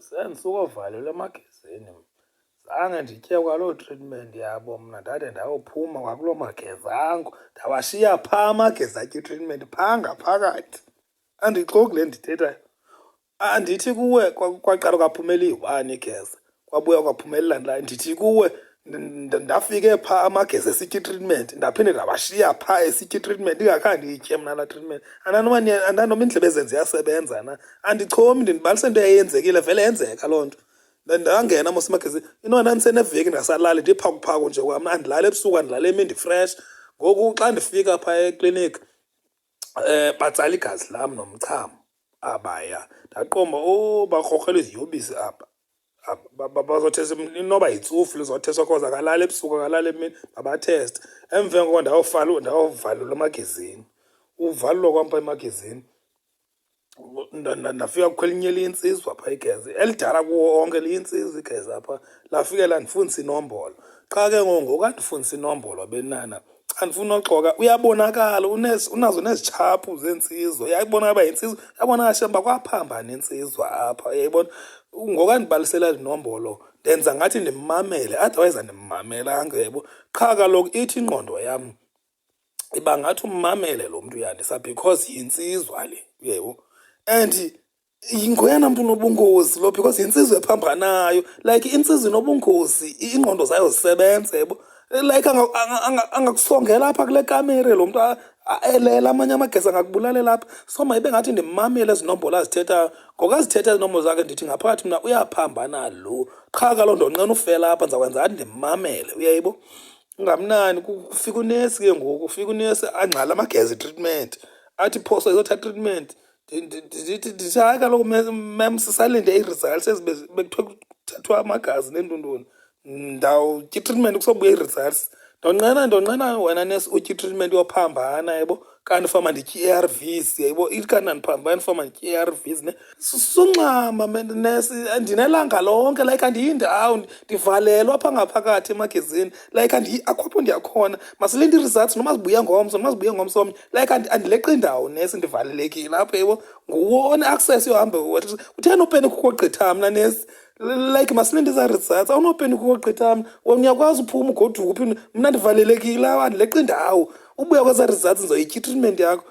Sendisukovalelwa emagazini. Zange nditye kwaloo treatment yabo mna, ndade ndayophuma kwakuloo mageza ango. Ndawashiya phaa amageza atya itreatment phaa ngaphakathi. Andixoki le ndithethayo. Andithi kuwe kwaqala kwaphumela iyi-1 igeza, kwabuya kwaphumela ilandelayo. Ndithi kuwe ndafike phaa amageza esitya itreatment, ndaphinde ndawashiya phaa esitya itreatment ndingakhange ndiyitye mna laa treatment. Andanoba iindlebe zenze ziyasebenza na. Andichomi, ndindibalisa into eyenzekile, vele yenzeka loo nto. Ndangena mos emagazini, inona ndiseneveki ndingasalali ndiphakuphaku nje kwam. Andilali ebusuku, andilali emini ndifresh. Ngoku xa ndifika phaa ekliniki batsala igazi lam nomchamo abaya. Ndaqomba bakrokrela iziyobisi apha. Bazothesta inoba yitsufu lizothestwa cause akalali ebusuku akalali emini, babatheste. Emveni koko ndayovalelwa emagazini. Uvalelwa kwam phaa emagazini ndafika kukho elinye liyintsizwa phaa igeza elidala kuwo onke, liyintsizwa igeza apha. Lafike landifundisa inombolo. Qha ke ngoku andifundisa inombolo benana, xa ndifuna uxoka uyabonakala unazo nezitshapu zensizwa. Yayibonakala uba yintsizwa, yabonakala shemba kwaphambana insizwa apha, yayibona. Ngoku andibalisela inombolo ndenza ngathi ndimmamele, otherwise andimmamelanga, yebo. Qha kaloku ithi ingqondo yam iba ngathi ummamele lo mntu uyandisa because yinsizwa le, yebo. And ngoyena mntu unobungozi lo, because yinsizwa ephambanayo. Like insizwa inobungozi, ingqondo zayo zisebenza, yebo. Like angakusongela apha kule kamere lo mntu elela, amanye amageza angakubulalela apha. So mayibe ngathi ndimmamele ezi nombolo azithethayo. Ngoku azithetha ezi nombolo zakhe ndithi ngaphakathi mna uyaphambana lo. Qha kaloku ndonqena ufela apha, ndizawukwenza ngathi ndimmamele, uyayibo. Ngamnani kufika unesi ke ngoku, ufika unesi angqala amageza etreatment. Athi phoso izothatha treatment. Ndithi hayi kaloku mem sisalinde ii-results ezi bekuthiwa kuthathwa amagazi neentondoni. Ndawutya itreatment kusobuya ii-results. Ndonqena wena nesi utya itreatment yophambana, yebo. Kanti fama nditya i-A_R_Vs, yebo. Ithi kanti nandiphambana fama nditya i-A_R_Vs ne. Suncama nesi, ndinelanga lonke, like andiyindawo, ndivalelwa apha ngaphakathi emagazini. Like akho apho ndiyakhona. Masilinde ii-results noma zibuya ngomso, noma zibuye ngomso omnye. Like andileqi indawo nesi, ndivalelekile apha, yebo. Nguwo one-access yohamba. Utheni upenikha ukogqitha mna nesi? Like masilinde eza results, awunopenikha ukogqitha mna. Wena uyakwazi uphuma ugoduke uphinde, mna ndivalelekile, andileqi indawo. Ubuya kweza results ndizoyitya itreatment yakho.